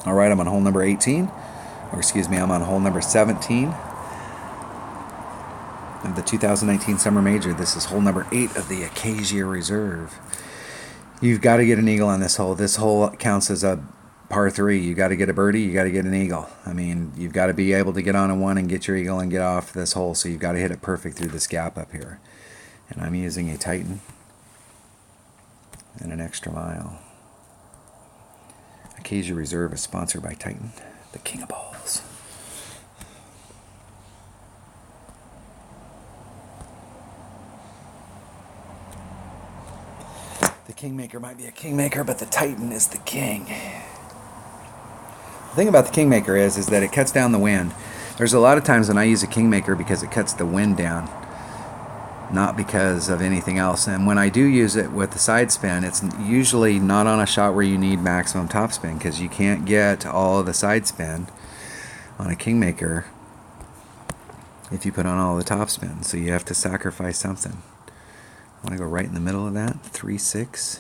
All right, I'm on hole number 18, or excuse me, I'm on hole number 17 of the 2019 Summer Major. This is hole number 8 of the Acacia Reserve. You've got to get an eagle on this hole. This hole counts as a par 3. You got to get a birdie, you got to get an eagle. I mean, you've got to be able to get on a 1 and get your eagle and get off this hole, so you've got to hit it perfect through this gap up here. And I'm using a Titan and an extra mile. Acacia Reserve is sponsored by Titan, the king of balls. The Kingmaker might be a Kingmaker, but the Titan is the king. The thing about the Kingmaker is that it cuts down the wind. There's a lot of times when I use a Kingmaker because it cuts the wind down, not because of anything else. And when I do use it with the side spin, it's usually not on a shot where you need maximum topspin, because you can't get all of the side spin on a Kingmaker if you put on all the topspin. So you have to sacrifice something. I want to go right in the middle of that, 3-6.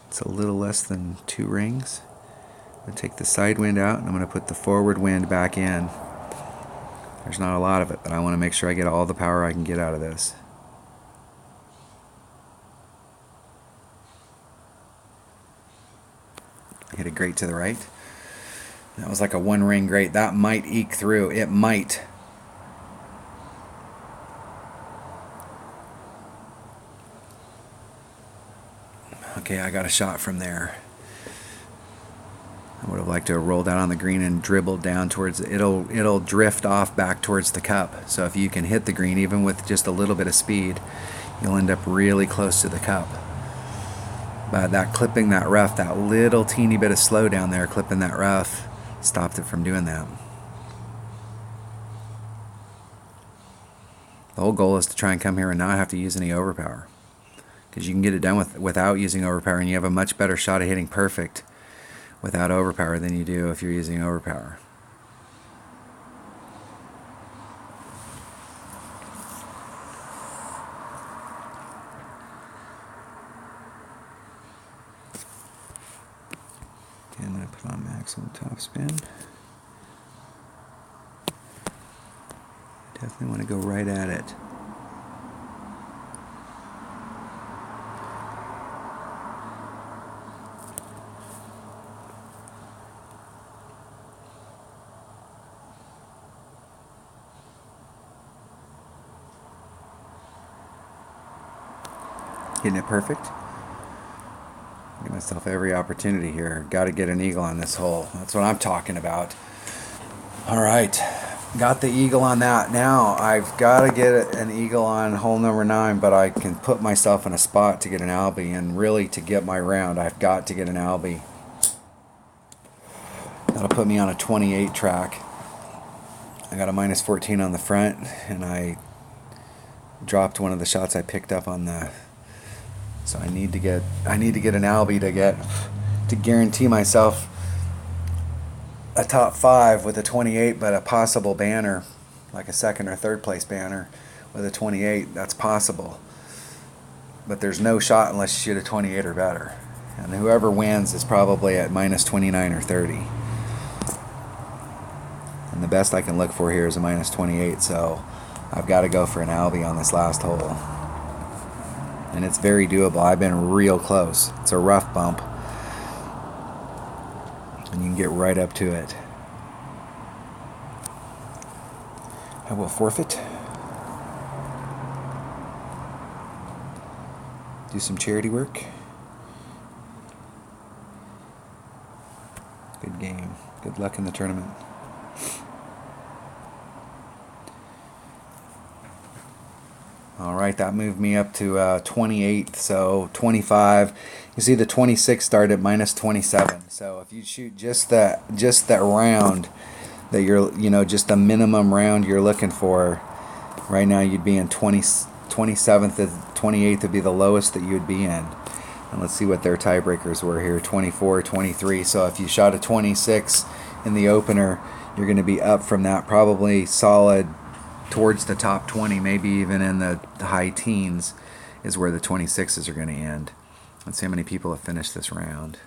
It's a little less than 2 rings. I'm going to take the side wind out, and I'm going to put the forward wind back in. There's not a lot of it, but I want to make sure I get all the power I can get out of this. Hit it great to the right. That was like a 1 ring great. That might eke through. It might. Okay, I got a shot from there. I would have liked to have rolled out on the green and dribbled down towards it. It'll drift off back towards the cup. So if you can hit the green even with just a little bit of speed, you'll end up really close to the cup. But that clipping that rough, that little teeny bit of slow down there, clipping that rough, stopped it from doing that. The whole goal is to try and come here and not have to use any overpower, because you can get it done without using overpower, and you have a much better shot at hitting perfect without overpower than you do if you're using overpower. Okay, I'm going to put on maximum topspin. Definitely want to go right at it. Getting it perfect. Give myself every opportunity here. Got to get an eagle on this hole. That's what I'm talking about. All right, got the eagle on that. Now I've got to get an eagle on hole number 9, but I can put myself in a spot to get an albie, and really to get my round, I've got to get an albie. That'll put me on a 28 track. I got a minus 14 on the front, and I dropped one of the shots I picked up on the. So I need to get an albie to guarantee myself a top 5 with a 28, but a possible banner, like a 2nd or 3rd place banner with a 28. That's possible, but there's no shot unless you shoot a 28 or better, and whoever wins is probably at minus 29 or 30. And the best I can look for here is a minus 28, so I've got to go for an albie on this last hole. And it's very doable. I've been real close. It's a rough bump, and you can get right up to it. I will forfeit. Do some charity work. Good game. Good luck in the tournament. All right, that moved me up to 28, so 25. You see the 26 started at minus 27. So if you shoot just that round that you're, just the minimum round you're looking for, right now you'd be in 27th, 28th would be the lowest that you'd be in. And let's see what their tiebreakers were here, 24, 23. So if you shot a 26 in the opener, you're going to be up from that probably solid towards the top 20, maybe even in the high teens is where the 26s are going to end. Let's see how many people have finished this round.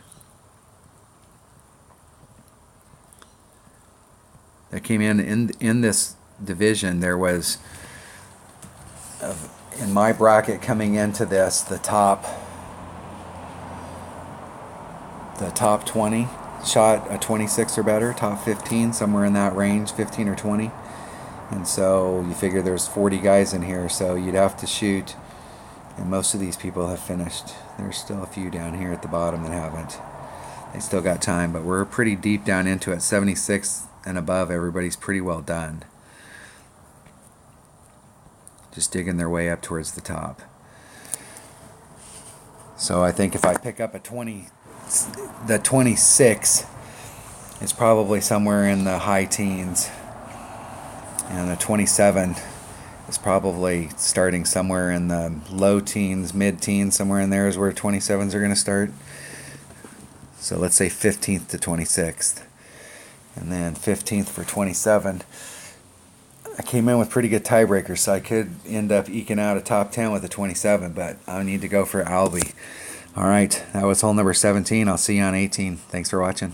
that came in this division. There was, in my bracket coming into this, the top 20 shot a 26 or better, top 15, somewhere in that range, 15 or 20. And so you figure there's 40 guys in here, so you'd have to shoot, and most of these people have finished. There's still a few down here at the bottom that haven't. They still got time, but we're pretty deep down into it. 76 and above, everybody's pretty well done. Just digging their way up towards the top. So I think if I pick up a 20, the 26 is probably somewhere in the high teens, and the 27 is probably starting somewhere in the low teens, mid-teens, somewhere in there is where 27s are going to start. So let's say 15th to 26th, and then 15th for 27. I came in with pretty good tiebreakers, so I could end up eking out a top 10 with a 27, but I need to go for Albie. All right, that was hole number 17. I'll see you on 18. Thanks for watching.